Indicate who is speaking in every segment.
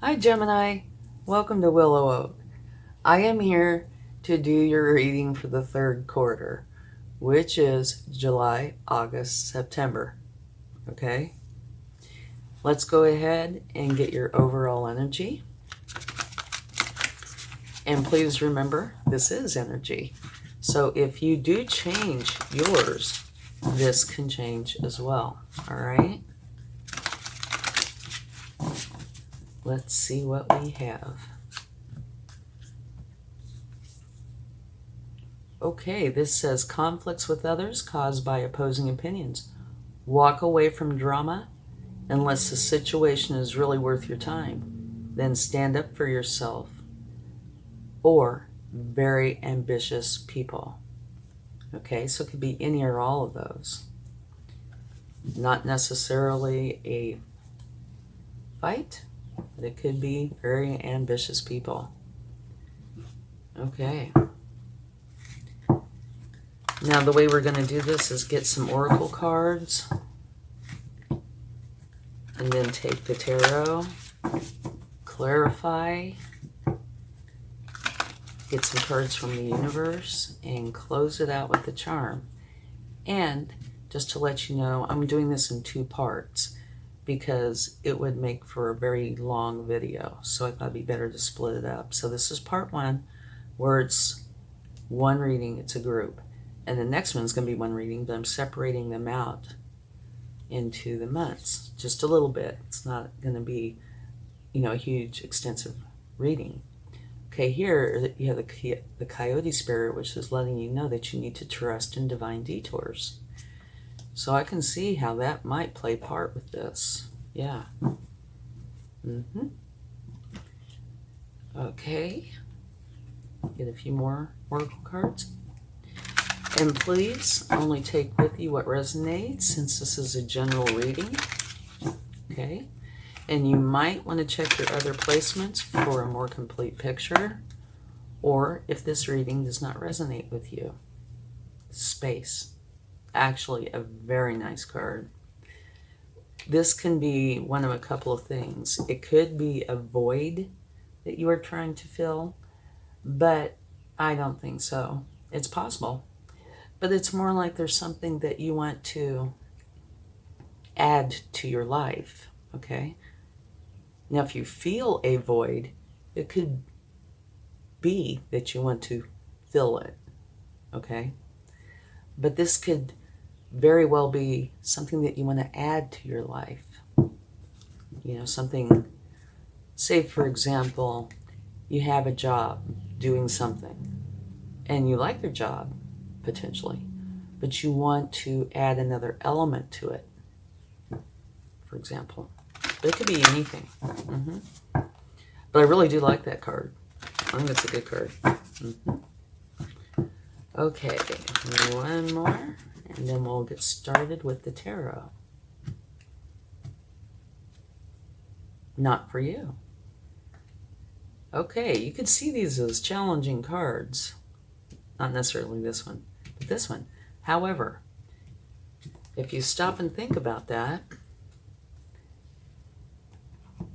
Speaker 1: Hi Gemini, welcome to WillowOAK. I am here to do your reading for the third quarter, which is July, August, September. Okay, let's go ahead and get your overall energy. And please remember, this is energy. So if you do change yours, this can change as well. All right, let's see what we have. Okay, this says conflicts with others caused by opposing opinions. Walk away from drama unless the situation is really worth your time. Then stand up for yourself. Or very ambitious people. Okay, so it could be any or all of those. Not necessarily a fight, but it could be very ambitious people. Okay. Now the way we're going to do this is get some oracle cards and then take the tarot, clarify, get some cards from the universe, and close it out with the charm. And just to let you know, I'm doing this in 2 parts because it would make for a very long video. So I thought it'd be better to split it up. So this is part 1, where it's one reading, it's a group. And the next one's going to be one reading, but I'm separating them out into the months just a little bit. It's not going to be, a huge, extensive reading. Okay, here you have the coyote spirit, which is letting you know that you need to trust in divine detours. So I can see how that might play part with this. Yeah. Okay. Get a few more oracle cards. And please only take with you what resonates, since this is a general reading. Okay. And you might want to check your other placements for a more complete picture, or if this reading does not resonate with you. Space. Actually, a very nice card. This can be one of a couple of things. It could be a void that you are trying to fill, but I don't think so. It's possible, but it's more like there's something that you want to add to your life, okay? Now, if you feel a void, it could be that you want to fill it, okay? But this could very well be something that you want to add to your life. Something, say for example, you have a job doing something and you like your job, potentially, but you want to add another element to it, for example. But it could be anything. But I really do like that card. I think it's a good card. Okay, one more, and then we'll get started with the tarot. Not for you. Okay, you could see these as challenging cards. Not necessarily this one, but this one. However, if you stop and think about that,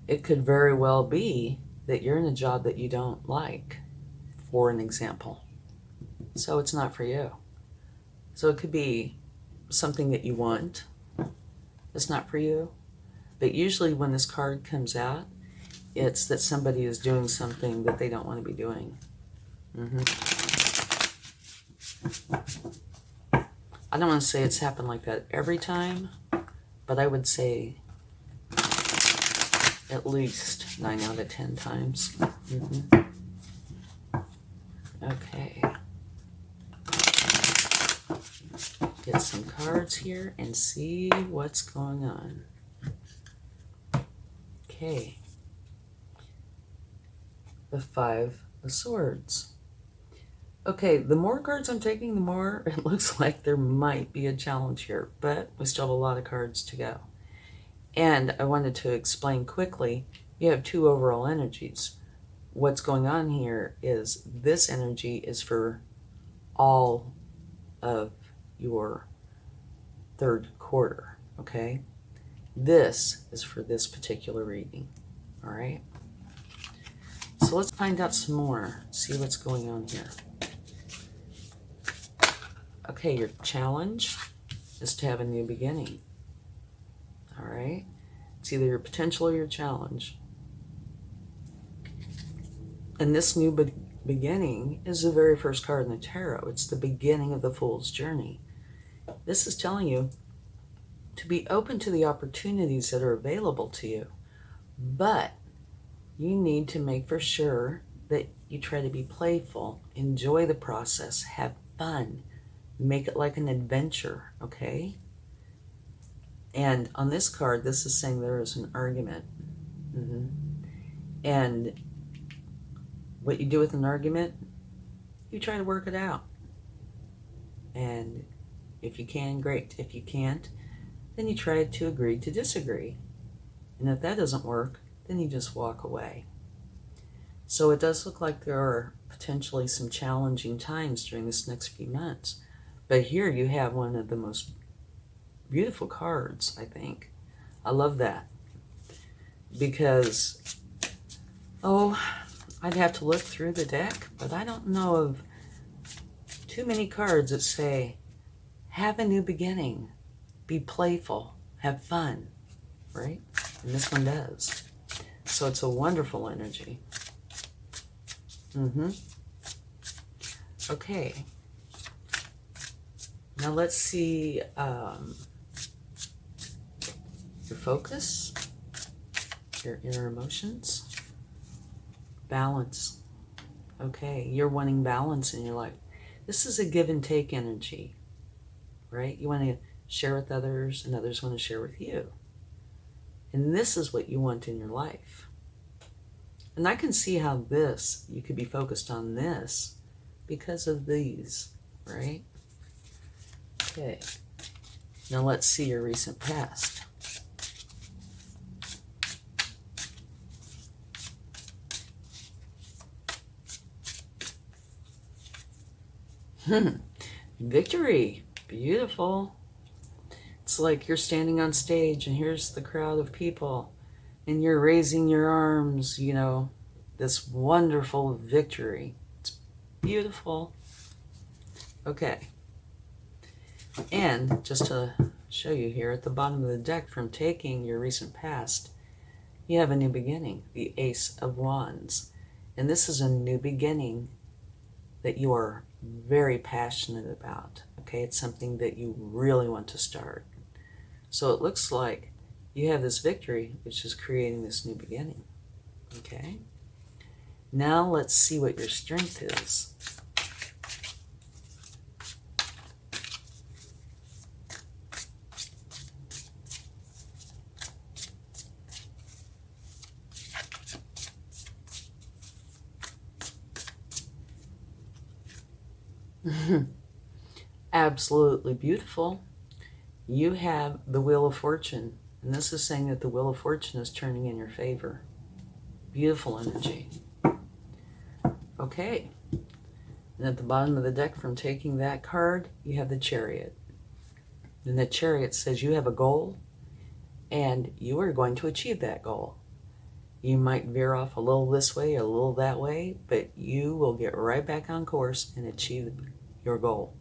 Speaker 1: it could very well be that you're in a job that you don't like, for an example. So it's not for you. So it could be something that you want. It's not for you. But usually when this card comes out, it's that somebody is doing something that they don't want to be doing. I don't want to say it's happened like that every time, but I would say at least 9 out of 10 times. Okay. Get some cards here and see what's going on. Okay. The 5 of Swords. Okay, the more cards I'm taking, the more it looks like there might be a challenge here, but we still have a lot of cards to go. And I wanted to explain quickly, you have 2 overall energies. What's going on here is this energy is for all of your third quarter, okay? This is for this particular reading, all right? So let's find out some more, see what's going on here. Okay, your challenge is to have a new beginning. All right? It's either your potential or your challenge. And this new beginning is the very first card in the tarot. It's the beginning of the Fool's journey. This is telling you to be open to the opportunities that are available to you. But you need to make for sure that you try to be playful, enjoy the process, have fun, make it like an adventure, okay? And on this card, this is saying there is an argument. And what you do with an argument, you try to work it out. And if you can, great. If you can't, then you try to agree to disagree. And if that doesn't work, then you just walk away. So it does look like there are potentially some challenging times during this next few months. But here you have one of the most beautiful cards, I think. I love that. Because, I'd have to look through the deck, but I don't know of too many cards that say, have a new beginning, be playful, have fun, right? And this one does. So it's a wonderful energy. Okay. Now let's see your focus, your inner emotions, balance. Okay, you're wanting balance in your life. This is a give and take energy, right? You want to share with others and others want to share with you. And this is what you want in your life. And I can see how you could be focused on this because of these, right? Okay. Now let's see your recent past. Victory. Beautiful. It's like you're standing on stage and here's the crowd of people and you're raising your arms, this wonderful victory. It's beautiful. Okay. And just to show you here at the bottom of the deck from taking your recent past, you have a new beginning, the Ace of Wands. And this is a new beginning that you are very passionate about. Okay, it's something that you really want to start. So it looks like you have this victory, which is creating this new beginning. Okay, now let's see what your strength is. Absolutely beautiful. You have the Wheel of Fortune, and this is saying that the Wheel of Fortune is turning in your favor. Beautiful energy. Okay, and at the bottom of the deck from taking that card, you have the Chariot. And the Chariot says you have a goal, and you are going to achieve that goal. You might veer off a little this way, a little that way, but you will get right back on course and achieve your goal.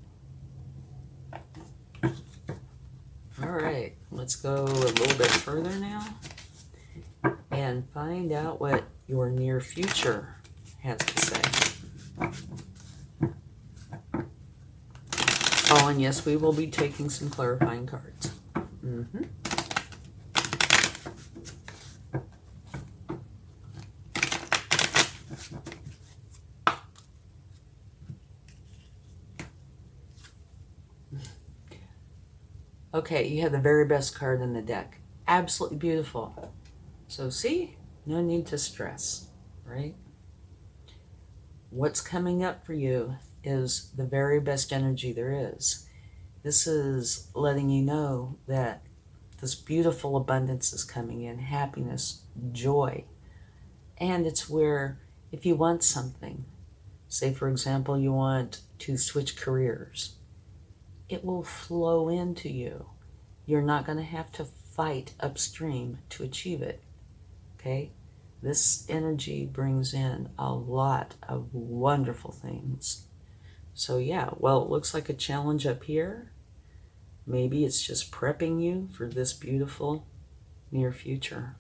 Speaker 1: All right, let's go a little bit further now and find out what your near future has to say. Oh, and yes, we will be taking some clarifying cards. Okay, you have the very best card in the deck. Absolutely beautiful. So see, no need to stress, right? What's coming up for you is the very best energy there is. This is letting you know that this beautiful abundance is coming in, happiness, joy. And it's where if you want something, say for example, you want to switch careers, it will flow into you. You're not going to have to fight upstream to achieve it, okay? this energy brings in a lot of wonderful things. So yeah, well, it looks like a challenge up here. Maybe it's just prepping you for this beautiful near future.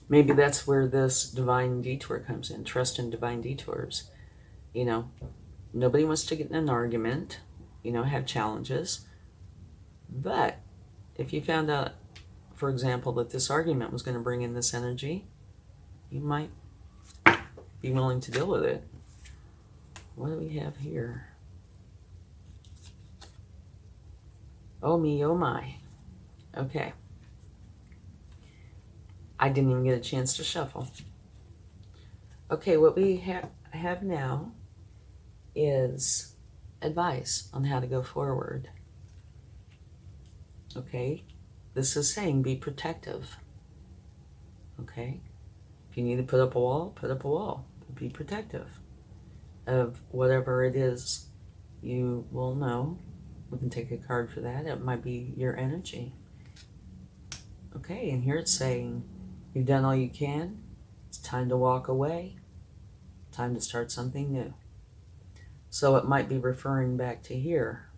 Speaker 1: Maybe that's where this divine detour comes in. Trust in divine detours. You know, nobody wants to get in an argument, you know, have challenges. But if you found out, for example, that this argument was going to bring in this energy, you might be willing to deal with it. What do we have here? Oh me, oh my. Okay. I didn't even get a chance to shuffle. Okay, what we have now is advice on how to go forward. Okay, this is saying be protective. Okay, if you need to put up a wall, put up a wall. Be protective of whatever it is you will know. We can take a card for that. It might be your energy. Okay, and here it's saying you've done all you can. It's time to walk away. Time to start something new. So it might be referring back to here,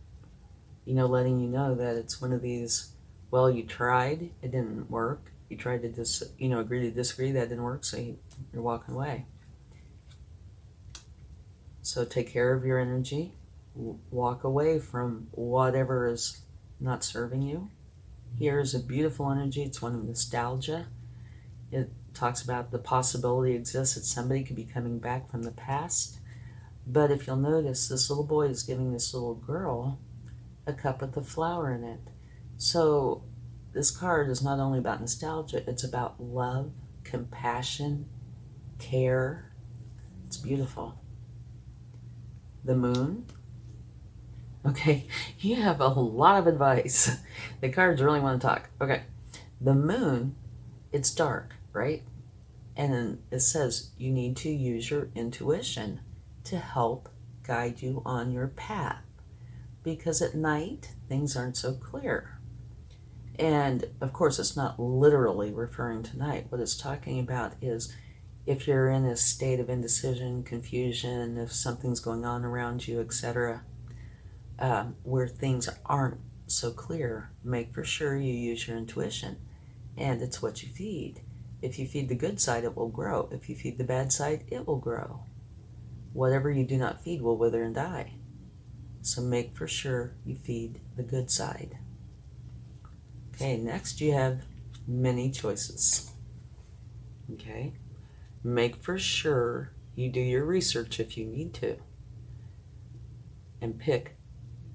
Speaker 1: you know, letting you know that it's one of these, well, you tried, it didn't work. You tried to agree to disagree, that didn't work, so you're walking away. So take care of your energy. Walk away from whatever is not serving you. Here is a beautiful energy. It's one of nostalgia. It talks about the possibility exists that somebody could be coming back from the past. But if you'll notice, this little boy is giving this little girl a cup with a flower in it. So this card is not only about nostalgia, it's about love, compassion, care. It's beautiful. The moon. Okay, you have a lot of advice. The cards really want to talk. Okay, the moon, it's dark, right? And then it says you need to use your intuition to help guide you on your path. Because at night, things aren't so clear. And of course, it's not literally referring to night. What it's talking about is if you're in a state of indecision, confusion, if something's going on around you, etc., where things aren't so clear, make for sure you use your intuition. And it's what you feed. If you feed the good side, it will grow. If you feed the bad side, it will grow. Whatever you do not feed will wither and die. So make for sure you feed the good side. Okay, next you have many choices. Okay, make for sure you do your research if you need to. And pick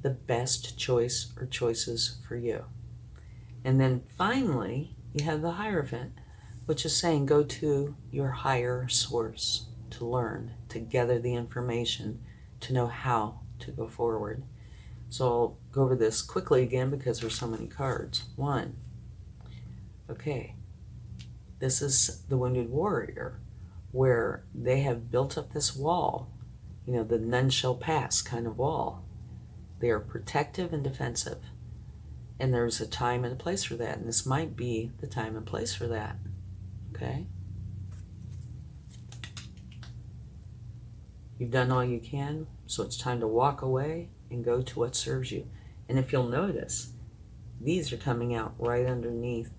Speaker 1: the best choice or choices for you. And then finally, you have the Hierophant, which is saying go to your higher source to learn, to gather the information, to know how to go forward. So I'll go over this quickly again because there's so many cards. One, okay, this is the Wounded Warrior, where they have built up this wall, you know, the none shall pass kind of wall. They are protective and defensive. And there's a time and a place for that. And this might be the time and place for that. Okay? You've done all you can, so it's time to walk away and go to what serves you. And if you'll notice, these are coming out right underneath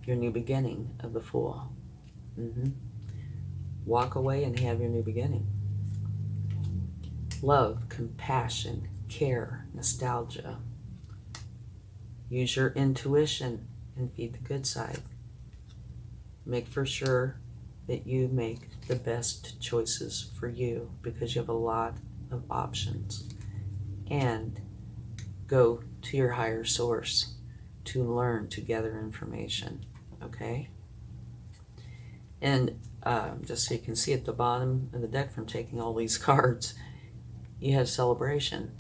Speaker 1: your new beginning of the Fool. Walk away and have your new beginning. Love, compassion, care, nostalgia. Use your intuition and feed the good side. Make for sure that you make the best choices for you because you have a lot of options. And go to your higher source to learn, to gather information. Okay? And just so you can see at the bottom of the deck from taking all these cards, you have celebration.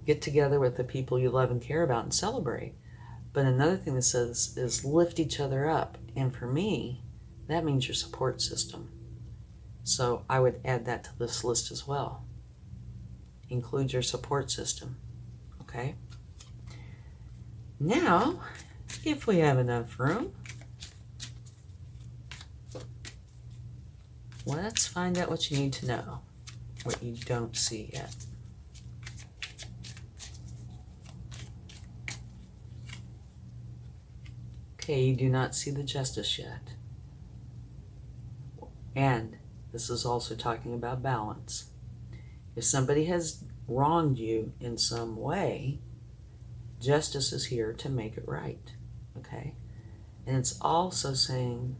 Speaker 1: Get together with the people you love and care about and celebrate. But another thing that says is lift each other up. And for me, that means your support system. So I would add that to this list as well. Include your support system. Okay? Now, if we have enough room, let's find out what you need to know, what you don't see yet. Okay, you do not see the Justice yet. And this is also talking about balance. If somebody has wronged you in some way, Justice is here to make it right, okay? And it's also saying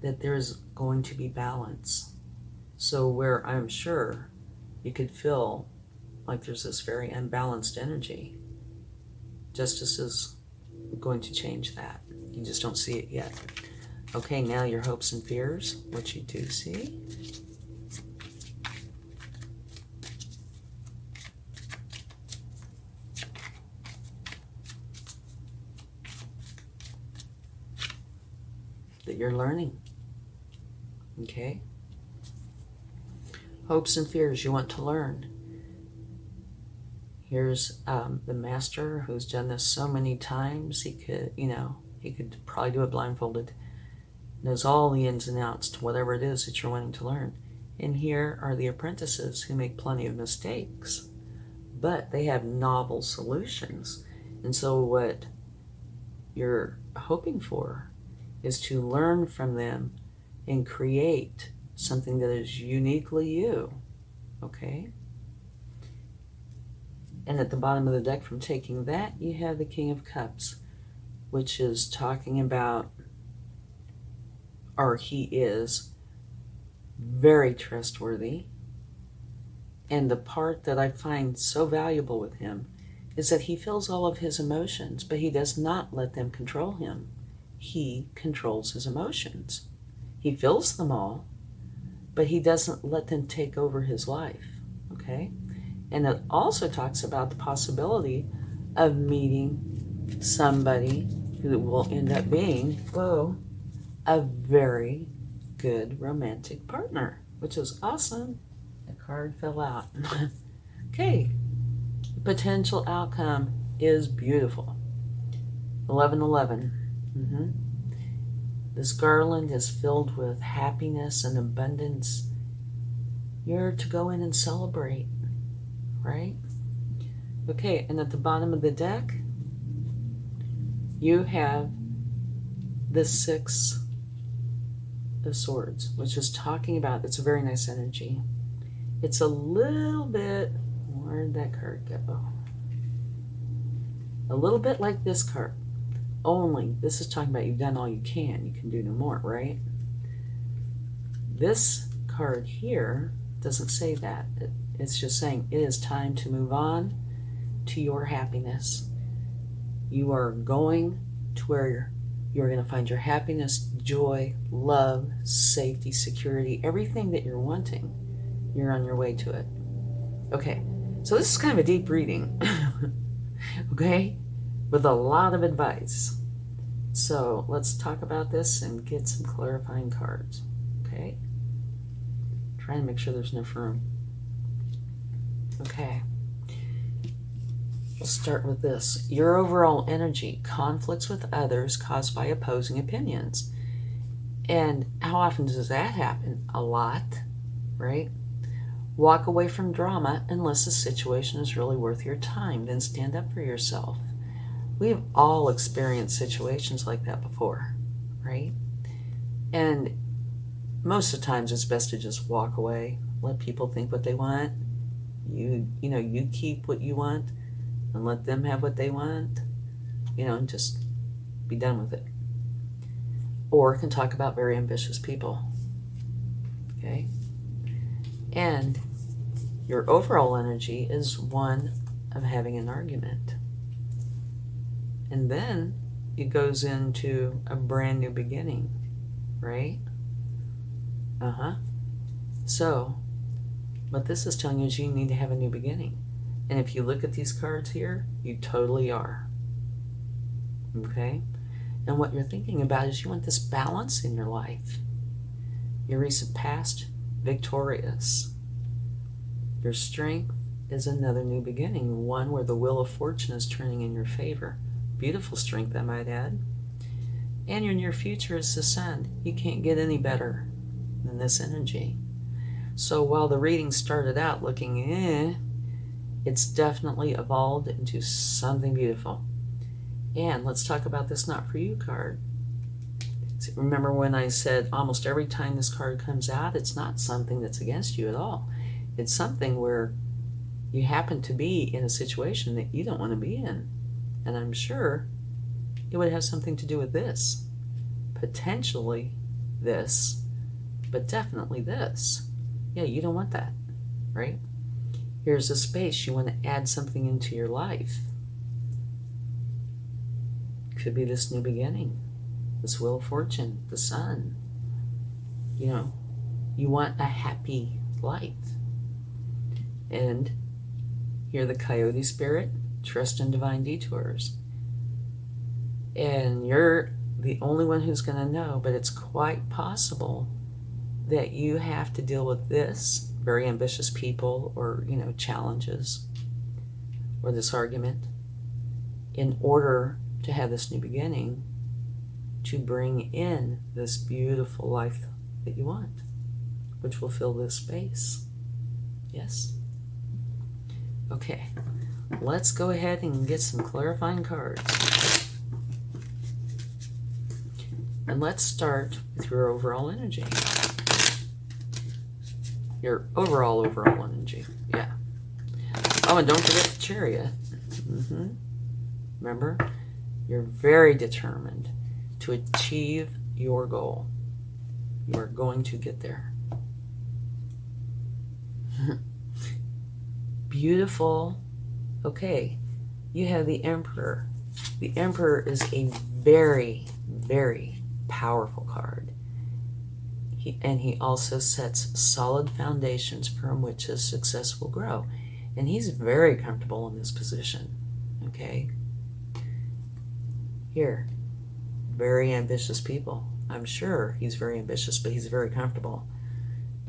Speaker 1: that there's going to be balance. So where I'm sure you could feel like there's this very unbalanced energy, Justice is going to change that. You just don't see it yet. Okay, now your hopes and fears, what you do see. That you're learning. Okay? Hopes and fears you want to learn. Here's the master who's done this so many times. He could probably do it blindfolded. Knows all the ins and outs to whatever it is that you're wanting to learn. And here are the apprentices who make plenty of mistakes, but they have novel solutions. And so what you're hoping for is to learn from them and create something that is uniquely you, okay? And at the bottom of the deck, from taking that, you have the King of Cups, which is talking about, or he is very trustworthy. And the part that I find so valuable with him is that he feels all of his emotions, but he does not let them control him. He controls his emotions. He feels them all, but he doesn't let them take over his life, okay? And it also talks about the possibility of meeting somebody who will end up being, a very good romantic partner, which is awesome. The card fell out. Okay, potential outcome is beautiful. 1111. This garland is filled with happiness and abundance. You're to go in and celebrate, right? Okay, and at the bottom of the deck, you have the Six of Swords, which is talking about, it's a very nice energy. It's a little bit, where'd that card go? A little bit like this card. Only, this is talking about you've done all you can do no more, right? This card here doesn't say that. It's just saying it is time to move on to your happiness. You are going to where you're going to find your happiness, joy, love, safety, security, everything that you're wanting. You're on your way to it. Okay, so this is kind of a deep reading, okay, with a lot of advice. So let's talk about this and get some clarifying cards, okay? Trying to make sure there's enough room. Okay. We'll start with this. Your overall energy, conflicts with others caused by opposing opinions. And how often does that happen? A lot, right? Walk away from drama unless the situation is really worth your time. Then stand up for yourself. We've all experienced situations like that before, right? And most of the times it's best to just walk away, let people think what they want. You keep what you want and let them have what they want, and just be done with it. Or can talk about very ambitious people, okay? And your overall energy is one of having an argument. And then it goes into a brand new beginning, right? So, what this is telling you is you need to have a new beginning. And if you look at these cards here, you totally are. Okay? And what you're thinking about is you want this balance in your life. Your recent past, victorious. Your strength is another new beginning, one where the wheel of fortune is turning in your favor. Beautiful strength, I might add. And your near future is the sun. You can't get any better. in this energy. So while the reading started out looking it's definitely evolved into something beautiful. And let's talk about this not for you card. So remember when I said almost every time this card comes out, it's not something that's against you at all. It's something where you happen to be in a situation that you don't want to be in. And I'm sure it would have something to do with this. Potentially this, but definitely this. Yeah, you don't want that, right? Here's a space you want to add something into your life. Could be this new beginning, this wheel of fortune, the sun. You know, you want a happy life. And here the coyote spirit, trust in divine detours. And you're the only one who's going to know, but it's quite possible that you have to deal with this, very ambitious people, or, you know, challenges, or this argument, in order to have this new beginning, to bring in this beautiful life that you want, which will fill this space. Yes? Okay, let's go ahead and get some clarifying cards. And let's start with your overall energy. Your overall energy, yeah. Oh, and don't forget the chariot. Remember, you're very determined to achieve your goal. You are going to get there. Beautiful. Okay, you have the Emperor. The Emperor is a very, very powerful card. He also sets solid foundations from which his success will grow. And he's very comfortable in this position. Okay? Here, very ambitious people. I'm sure he's very ambitious, but he's very comfortable.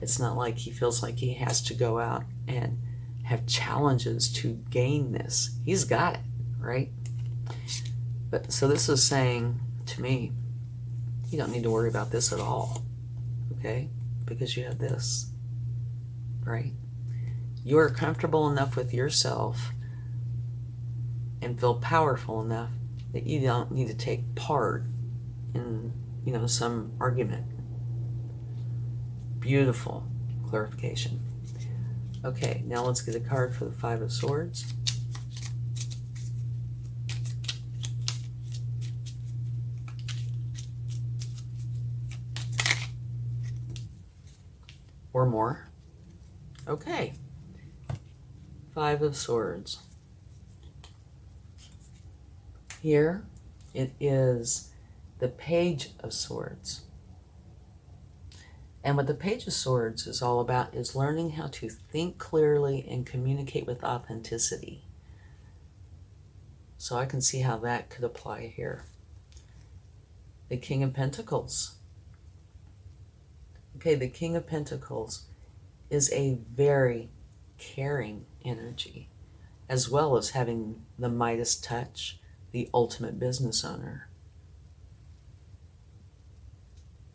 Speaker 1: It's not like he feels like he has to go out and have challenges to gain this. He's got it, right? But so this is saying to me, you don't need to worry about this at all. Okay? Because you have this, right? You are comfortable enough with yourself and feel powerful enough that you don't need to take part in, you know, some argument. Beautiful clarification. Okay, now let's get a card for the Five of Swords. Or more. Okay. Five of Swords. Here it is the Page of Swords. And what the Page of Swords is all about is learning how to think clearly and communicate with authenticity. So I can see how that could apply here. The King of Pentacles. Okay, the King of Pentacles is a very caring energy, as well as having the Midas touch, the ultimate business owner.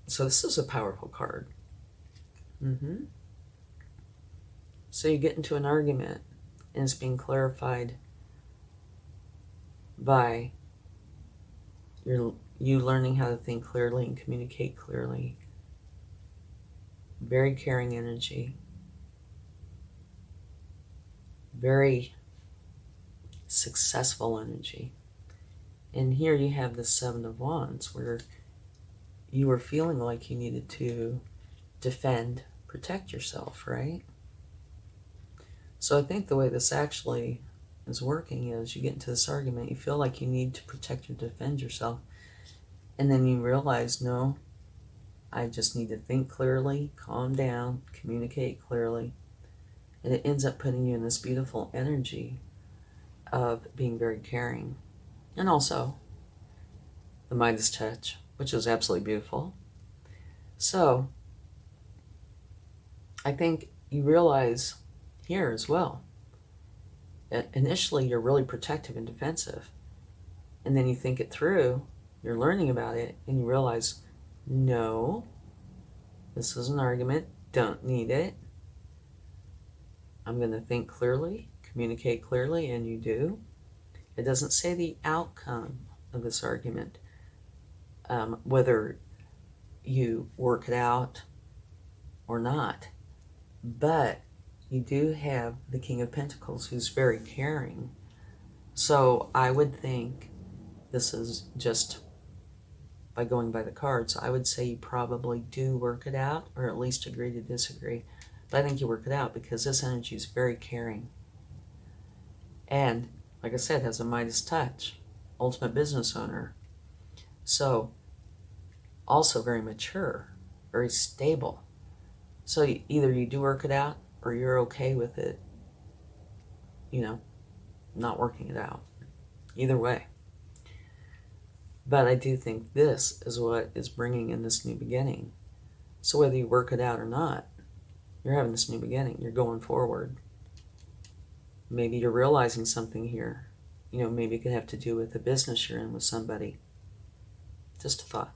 Speaker 1: So this is a powerful card. So you get into an argument, and it's being clarified by you learning how to think clearly and communicate clearly. Very caring energy. Very successful energy. And here you have the Seven of Wands, where you were feeling like you needed to defend, protect yourself, right? So I think the way this actually is working is you get into this argument, you feel like you need to protect or defend yourself, and then you realize, no, I just need to think clearly, calm down, communicate clearly. And it ends up putting you in this beautiful energy of being very caring. And also the Midas touch, which is absolutely beautiful. So I think you realize here as well that initially you're really protective and defensive. And then you think it through, you're learning about it, and you realize, no, This is an argument. Don't need it. I'm going to think clearly, communicate clearly, and you do. It doesn't say the outcome of this argument, whether you work it out or not. But you do have the King of Pentacles, who's very caring. So I would think, this is just by going by the cards, I would say you probably do work it out, or at least agree to disagree. But I think you work it out because this energy is very caring. And, like I said, has a Midas touch. Ultimate business owner. So, also very mature, very stable. So either you do work it out, or you're okay with it, not working it out. Either way. But I do think this is what is bringing in this new beginning. So whether you work it out or not, you're having this new beginning. You're going forward. Maybe you're realizing something here. Maybe it could have to do with the business you're in with somebody. Just a thought.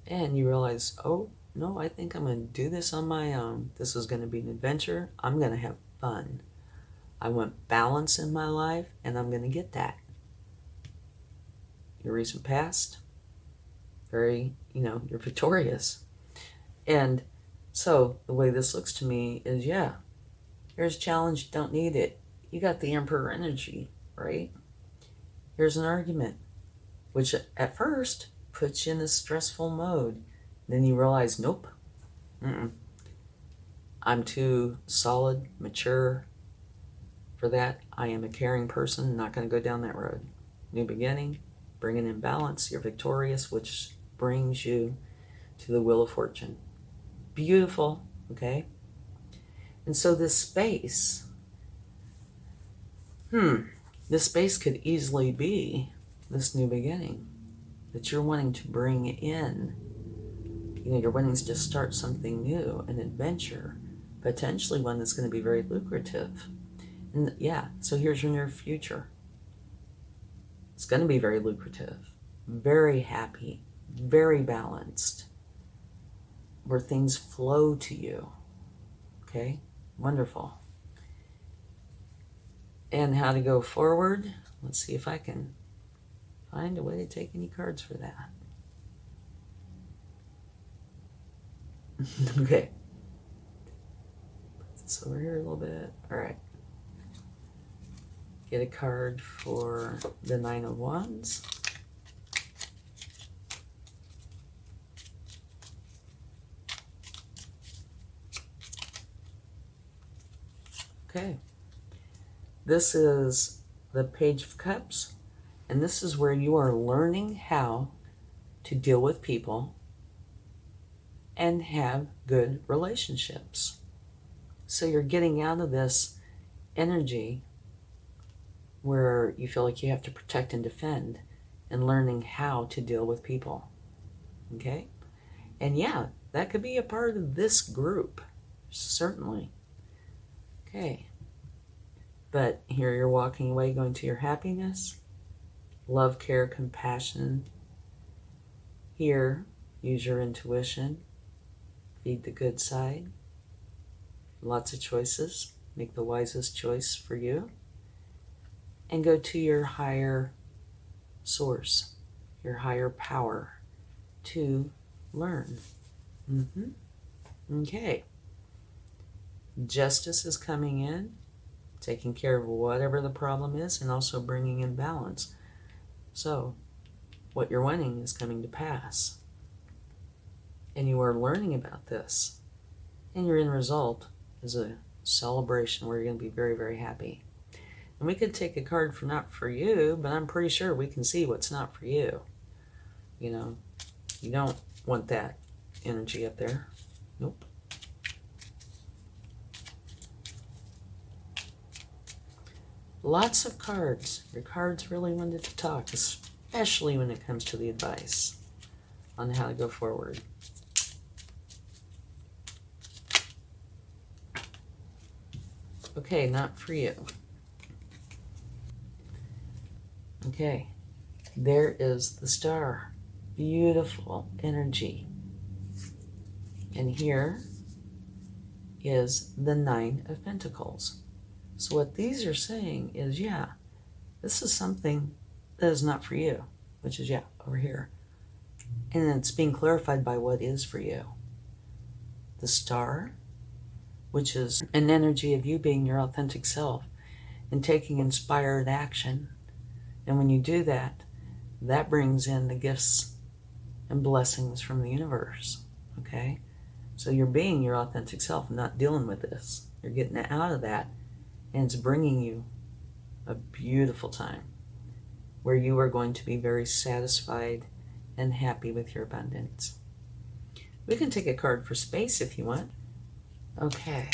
Speaker 1: And you realize, oh, no, I think I'm going to do this on my own. This is going to be an adventure. I'm going to have fun. I want balance in my life, and I'm going to get that. Your recent past, you're victorious. And so the way this looks to me is, yeah, here's a challenge, don't need it. You got the Emperor energy, right? Here's an argument, which at first puts you in this stressful mode. Then you realize, nope, I'm too solid, mature for that. I am a caring person, not going to go down that road. New beginning, bringing in balance, you're victorious, which brings you to the Wheel of Fortune. Beautiful, okay? And so this space, this space could easily be this new beginning that you're wanting to bring in. You're wanting to just start something new, an adventure, potentially one that's going to be very lucrative. And yeah, so here's your near future. It's going to be very lucrative, very happy, very balanced, where things flow to you. Okay? Wonderful. And how to go forward? Let's see if I can find a way to take any cards for that. Okay. Put this over here a little bit. All right. Get a card for the Nine of Wands. Okay. This is the Page of Cups, and this is where you are learning how to deal with people and have good relationships. So you're getting out of this energy where you feel like you have to protect and defend, and learning how to deal with people. Okay? And yeah, that could be a part of this group, certainly. Okay. But here you're walking away, going to your happiness, love, care, compassion. Here, use your intuition, feed the good side. Lots of choices. Make the wisest choice for you. And go to your higher source, your higher power to learn. Okay. Justice is coming in, taking care of whatever the problem is, and also bringing in balance. So, what you're wanting is coming to pass. And you are learning about this. And your end result is a celebration where you're going to be very, very happy. And we could take a card for not for you, but I'm pretty sure we can see what's not for you. You don't want that energy up there. Nope. Lots of cards. Your cards really wanted to talk, especially when it comes to the advice on how to go forward. Okay, not for you. Okay, there is the Star. Beautiful energy. And here is the Nine of Pentacles. So what these are saying is, yeah, this is something that is not for you, which is, yeah, over here. And it's being clarified by what is for you. The Star, which is an energy of you being your authentic self and taking inspired action. And when you do that, that brings in the gifts and blessings from the universe, okay? So you're being your authentic self, not dealing with this. You're getting out of that, and it's bringing you a beautiful time where you are going to be very satisfied and happy with your abundance. We can take a card for space if you want. Okay.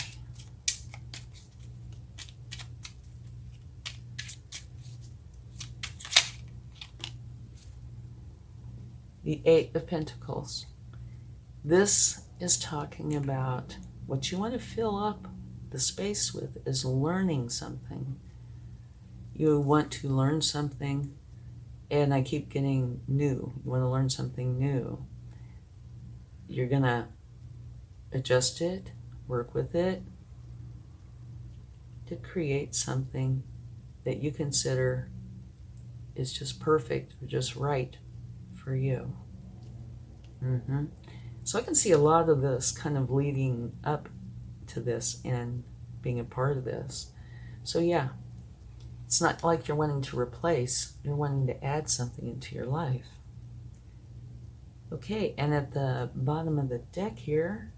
Speaker 1: The Eight of Pentacles. This is talking about what you want to fill up the space with is learning something. You want to learn something, and I keep getting new. You want to learn something new. You're going to adjust it, work with it to create something that you consider is just perfect or just right for you. So I can see a lot of this kind of leading up to this and being a part of this. So yeah, it's not like you're wanting to replace, you're wanting to add something into your life. Okay, and at the bottom of the deck here,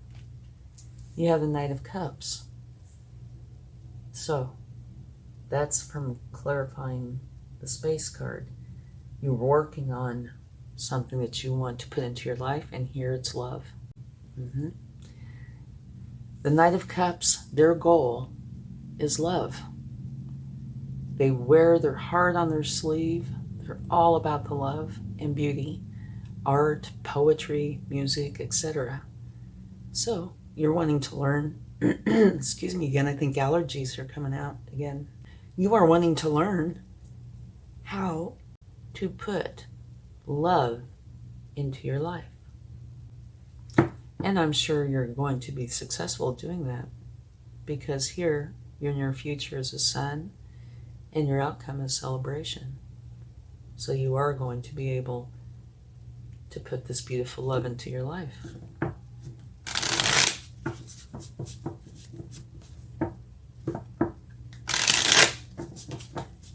Speaker 1: you have the Knight of Cups. So that's from clarifying the space card. You're working on something that you want to put into your life, and here it's love. The Knight of Cups, their goal is love. They wear their heart on their sleeve. They're all about the love and beauty, art, poetry, music, etc. So you're wanting to learn, excuse me again, I think allergies are coming out again. You are wanting to learn how to put love into your life. And I'm sure you're going to be successful doing that, because here your future is a sun and your outcome is celebration. So you are going to be able to put this beautiful love into your life.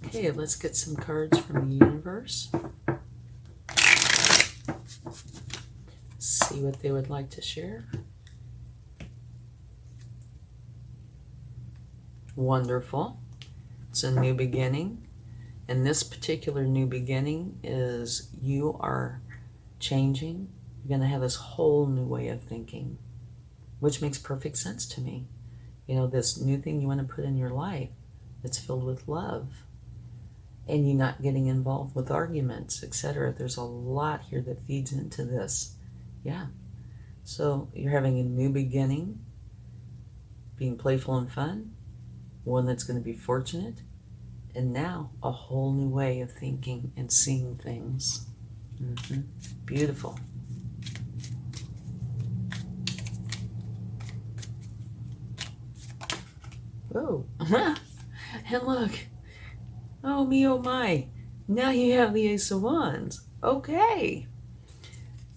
Speaker 1: Okay, let's get some cards from the universe. See what they would like to share. Wonderful. It's a new beginning. And this particular new beginning is you are changing. You're going to have this whole new way of thinking, which makes perfect sense to me. You know, this new thing you want to put in your life that's filled with love, and you not getting involved with arguments, etc. There's a lot here that feeds into this. Yeah. So you're having a new beginning, being playful and fun, one that's going to be fortunate, and now a whole new way of thinking and seeing things. Beautiful. Whoa. And look. Oh me, oh my. Now you have the Ace of Wands. Okay.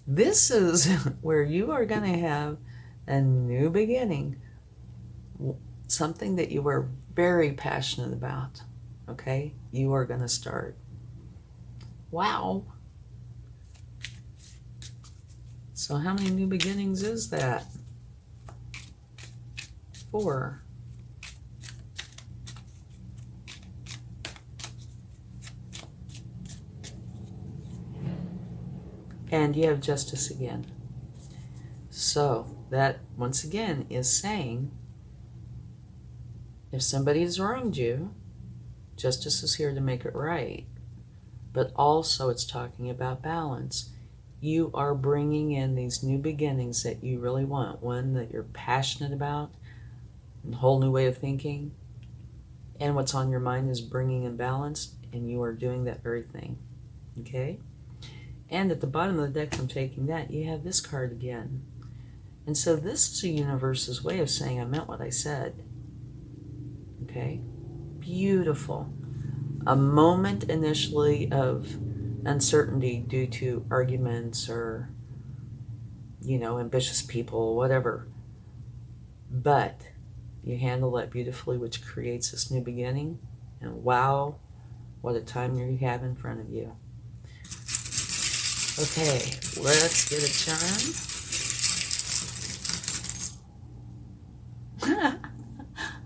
Speaker 1: This is where you are going to have a new beginning. Something that you were very passionate about. Okay? You are going to start. Wow. So how many new beginnings is that? 4. And you have Justice again. So that, once again, is saying if somebody has wronged you, Justice is here to make it right. But also it's talking about balance. You are bringing in these new beginnings that you really want. One that you're passionate about, a whole new way of thinking. And what's on your mind is bringing in balance, and you are doing that very thing. Okay? And at the bottom of the deck, I'm taking that, you have this card again. And so this is the universe's way of saying I meant what I said. Okay? Beautiful. A moment initially of uncertainty due to arguments or, ambitious people, whatever. But you handle that beautifully, which creates this new beginning. And wow, what a time you have in front of you. Okay, let's get a charm.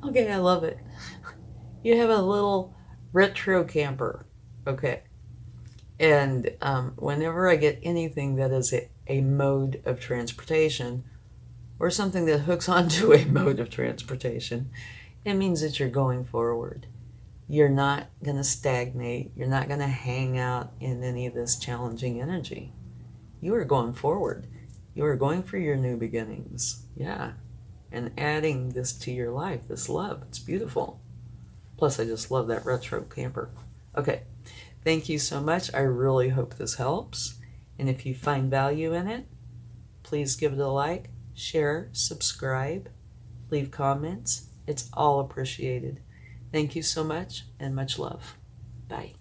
Speaker 1: Okay, I love it. You have a little retro camper. Okay. And whenever I get anything that is a mode of transportation or something that hooks onto a mode of transportation, it means that you're going forward. You're not going to stagnate. You're not going to hang out in any of this challenging energy. You are going forward. You are going for your new beginnings. Yeah. And adding this to your life, this love. It's beautiful. Plus, I just love that retro camper. Okay. Thank you so much. I really hope this helps. And if you find value in it, please give it a like, share, subscribe, leave comments. It's all appreciated. Thank you so much and much love. Bye.